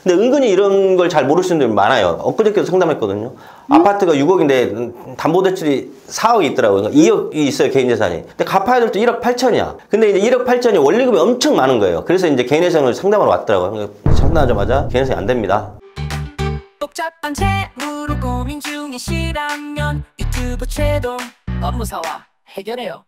근데 은근히 이런 걸 잘 모르시는 분들 많아요. 엊그저께도 상담했거든요. 아파트가 6억인데 담보대출이 4억이 있더라고요. 그러니까 2억이 있어요, 개인재산이. 근데 갚아야 될 때 1억 8천이야. 근데 이제 1억 8천이 원리금이 엄청 많은 거예요. 그래서 이제 개인회생을 상담하러 왔더라고요. 상담하자마자 개인회생이 안 됩니다. 복잡한 채무로 고민 중이시라면 유튜브 채동 업무사와 해결해요.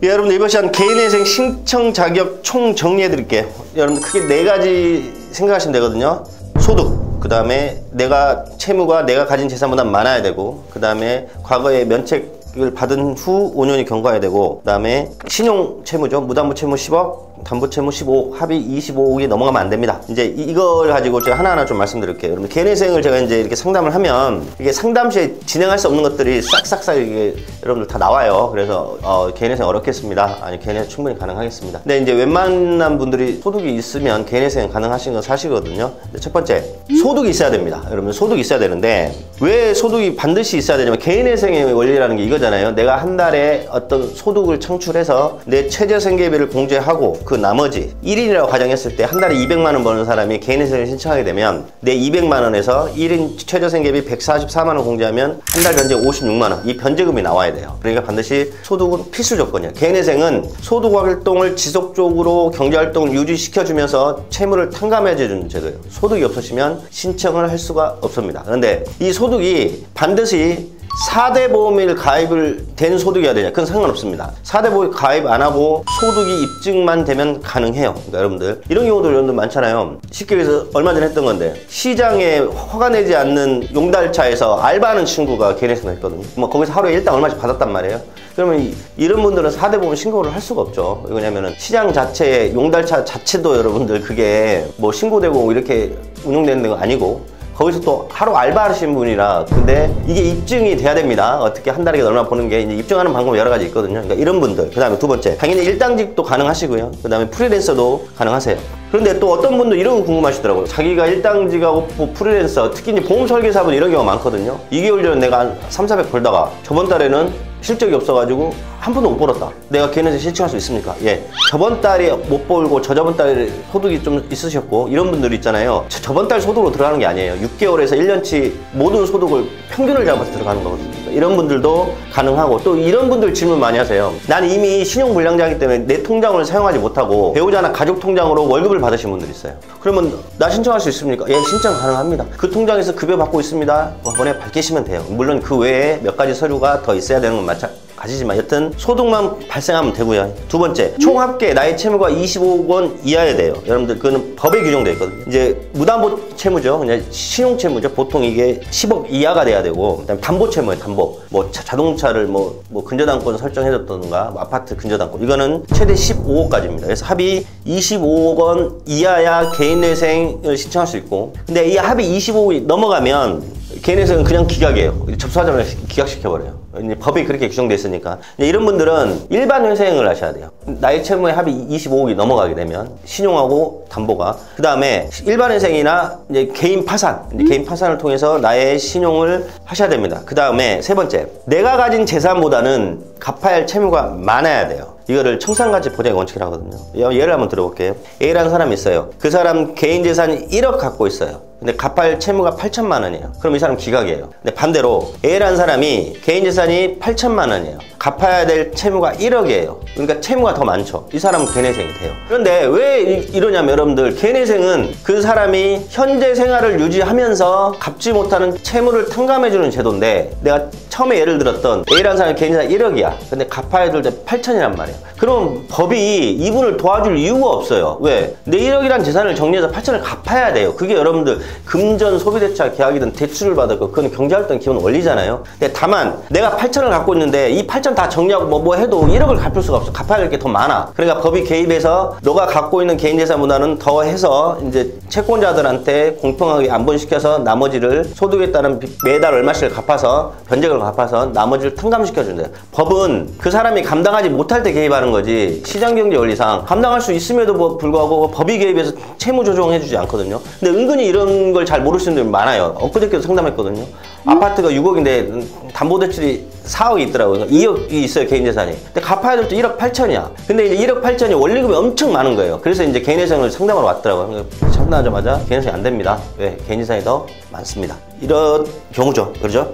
예, 여러분들 이번 시간 개인회생 신청 자격 총 정리해 드릴게요. 여러분들 크게 4가지 생각하시면 되거든요. 소득, 그 다음에 내가 채무가 내가 가진 재산보다 많아야 되고, 그 다음에 과거에 면책을 받은 후 5년이 경과해야 되고, 그 다음에 신용 채무죠. 무담보 채무 10억, 담보 채무 15억, 합의 25억이 넘어가면 안 됩니다. 이제 이걸 가지고 제가 하나하나 좀 말씀드릴게요. 여러분 개인회생을 제가 이제 이렇게 상담을 하면 이게 상담 시에 진행할 수 없는 것들이 싹싹싹 이게 여러분들 다 나와요. 그래서 개인회생 어렵겠습니다. 아니 개인회생 충분히 가능하겠습니다. 근데 이제 웬만한 분들이 소득이 있으면 개인회생 가능하신 건 사실이거든요. 첫 번째, 소득이 있어야 됩니다. 여러분 소득이 있어야 되는데 왜 소득이 반드시 있어야 되냐면 개인회생의 원리라는 게 이거잖아요. 내가 한 달에 어떤 소득을 창출해서 내 최저생계비를 공제하고 그 나머지 1인이라고 가정했을 때 한 달에 200만 원 버는 사람이 개인회생을 신청하게 되면 내 200만 원에서 1인 최저생계비 144만 원 공제하면 한 달 변제 56만 원 이 변제금이 나와야 돼요. 그러니까 반드시 소득은 필수 조건이에요. 개인회생은 소득활동을 지속적으로 경제활동을 유지시켜주면서 채무를 탕감해주는 제도예요. 소득이 없으시면 신청을 할 수가 없습니다. 그런데 이 소득이 반드시 4대 보험일 가입을 된 소득이어야 되냐? 그건 상관없습니다. 4대 보험 가입 안 하고 소득이 입증만 되면 가능해요. 그러니까 여러분들 이런 경우도 여러분들 많잖아요. 쉽게 얘기해서 얼마 전에 했던 건데 시장에 허가 내지 않는 용달차에서 알바하는 친구가 개인회생을 했거든요. 뭐 거기서 하루에 일당 얼마씩 받았단 말이에요. 그러면 이런 분들은 4대 보험 신고를 할 수가 없죠. 왜냐면은 시장 자체에 용달차 자체도 여러분들 그게 뭐 신고되고 이렇게 운영되는 데가 아니고 거기서 또 하루 알바하시는 분이라 근데 이게 입증이 돼야 됩니다. 어떻게 한 달에 얼마 버는 게 이제 입증하는 방법이 여러 가지 있거든요. 그러니까 이런 분들, 그 다음에 두 번째 당연히 일당직도 가능하시고요. 그 다음에 프리랜서도 가능하세요. 그런데 또 어떤 분도 이런 거 궁금하시더라고요. 자기가 일당직하고 프리랜서, 특히 이제 보험 설계사분 이런 경우가 많거든요. 2개월 전에 내가 한 3,400 벌다가 저번 달에는 실적이 없어가지고 한 푼도 못 벌었다. 내가 개인회생 신청할 수 있습니까? 예. 저번 달에 못 벌고 저저번 달에 소득이 좀 있으셨고 이런 분들 있잖아요. 저번 달 소득으로 들어가는 게 아니에요. 6개월에서 1년치 모든 소득을 평균을 잡아서 들어가는 거거든요. 이런 분들도 가능하고 또 이런 분들 질문 많이 하세요. 난 이미 신용불량자이기 때문에 내 통장을 사용하지 못하고 배우자나 가족 통장으로 월급을 받으신 분들이 있어요. 그러면 나 신청할 수 있습니까? 예, 신청 가능합니다. 그 통장에서 급여 받고 있습니다. 번에 밝히시면 돼요. 물론 그 외에 몇 가지 서류가 더 있어야 되는 건 가지지만 여튼 소득만 발생하면 되고요. 두 번째, 총 합계 나의 채무가 25억 원 이하여야 돼요. 여러분들 그거는 법에 규정되어 있거든요. 이제 무담보 채무죠. 그냥 신용 채무죠. 보통 이게 10억 이하가 돼야 되고 그다음에 담보 채무예요. 담보. 뭐 자동차를 뭐 근저당권 설정해줬던가 뭐 아파트 근저당권 이거는 최대 15억까지입니다. 그래서 합의 25억 원 이하야 개인회생을 신청할 수 있고 근데 이 합의 25억이 넘어가면 개인회생은 그냥 기각이에요. 접수하자마자 기각시켜버려요. 이제 법이 그렇게 규정돼 있으니까. 이런 분들은 일반 회생을 하셔야 돼요. 나의 채무의 합이 25억이 넘어가게 되면 신용하고 담보가 그 다음에 일반 회생이나 이제 개인 파산, 개인 파산을 통해서 나의 신용을 하셔야 됩니다. 그 다음에 세 번째, 내가 가진 재산보다는 갚아야 할 채무가 많아야 돼요. 이거를 청산가치 보장의 원칙이라고 하거든요. 예를 한번 들어볼게요. A라는 사람이 있어요. 그 사람 개인 재산이 1억 갖고 있어요. 근데 갚아야 할 채무가 8천만 원이에요. 그럼 이 사람 기각이에요. 근데 반대로 A라는 사람이 개인 재산이 8천만 원이에요. 갚아야 될 채무가 1억이에요. 그러니까 채무가 더 많죠. 이 사람은 개인회생이 돼요. 그런데 왜 이러냐면 여러분들 개인회생은 그 사람이 현재 생활을 유지하면서 갚지 못하는 채무를 탕감해주는 제도인데 내가 처음에 예를 들었던 A라는 사람이 개인 재산 1억이야. 근데 갚아야 될 때 8천이란 말이에요. 그럼 법이 이분을 도와줄 이유가 없어요. 왜? 내 1억이란 재산을 정리해서 8천을 갚아야 돼요. 그게 여러분들 금전 소비대차 계약이든 대출을 받았고 그건 경제활동 기본 원리잖아요. 근데 다만 내가 8천을 갖고 있는데 이 8천 다 정리하고 뭐 해도 1억을 갚을 수가 없어. 갚아야 될 게 더 많아. 그러니까 법이 개입해서 너가 갖고 있는 개인 재산보다는 더 해서 이제 채권자들한테 공평하게 안분시켜서 나머지를 소득에 따른 매달 얼마씩 갚아서 변제금을 갚아서 나머지를 탕감시켜 준대요. 법은 그 사람이 감당하지 못할 때 개입하는 거지 시장경제 원리상 감당할 수 있음에도 불구하고 법이 개입해서 채무 조정해주지 않거든요. 근데 은근히 이런 걸 잘 모르시는 분들 많아요. 엊그저께도 상담했거든요. 아파트가 6억인데 담보대출이 4억이 있더라고요. 2억 1억이 있어요, 개인 재산이. 근데 갚아야 될 때 1억 8천이야. 근데 이제 1억 8천이 원리금이 엄청 많은 거예요. 그래서 이제 개인회생을 상담하러 왔더라고요. 상담하자마자 개인회생이 안 됩니다. 왜? 개인 재산이 더 많습니다. 이런 경우죠. 그렇죠?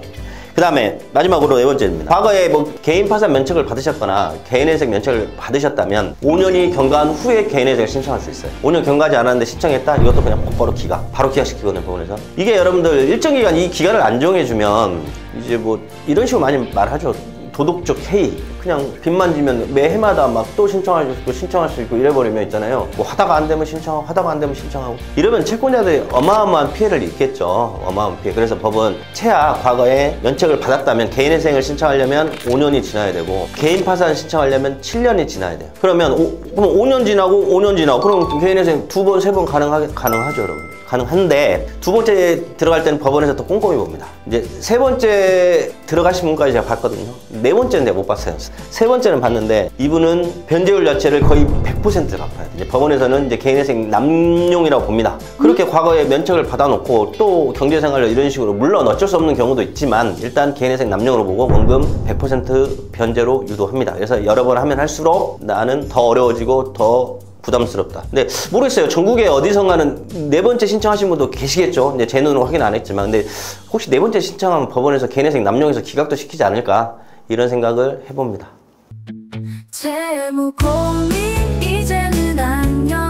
그 다음에 마지막으로 네 번째입니다. 과거에 뭐 개인 파산 면책을 받으셨거나 개인회생 면책을 받으셨다면 5년이 경과한 후에 개인회생을 신청할 수 있어요. 5년 경과하지 않았는데 신청했다? 이것도 그냥 곧바로 바로 기각시키거든요, 법원에서. 이게 여러분들 일정 기간 이 기간을 안 정해주면 이제 뭐 이런 식으로 많이 말하죠. 도덕적 해이. 그냥 빚만 지면 매 해마다 막 또 신청할 수 있고 이래버리면 있잖아요. 뭐 하다가 안 되면 신청하고 하다가 안 되면 신청하고 이러면 채권자들이 어마어마한 피해를 입겠죠. 어마어마한 피해. 그래서 법은 최악 과거에 면책을 받았다면 개인회생을 신청하려면 5년이 지나야 되고 개인 파산 신청하려면 7년이 지나야 돼요. 그러면 5년 지나고 5년 지나고 그럼 개인회생 2번, 3번 가능하죠, 여러분. 가능한데 두 번째 들어갈 때는 법원에서 더 꼼꼼히 봅니다. 이제 세 번째 들어가신 분까지 제가 봤거든요. 네 번째는 내가 못 봤어요. 세 번째는 봤는데 이분은 변제율 자체를 거의 100% 갚아야 돼요. 이제 법원에서는 이제 개인회생 남용이라고 봅니다. 그렇게 과거에 면책을 받아놓고 또 경제생활을 이런 식으로 물론 어쩔 수 없는 경우도 있지만 일단 개인회생 남용으로 보고 원금 100% 변제로 유도합니다. 그래서 여러 번 하면 할수록 나는 더 어려워지고 더 부담스럽다. 근데 모르겠어요. 전국에 어디선가는 네 번째 신청하신 분도 계시겠죠. 근데 제 눈으로 확인 안 했지만 근데 혹시 네 번째 신청하면 법원에서 개인회생 남용해서 기각도 시키지 않을까 이런 생각을 해봅니다. 채무 고민 이제는 안녕.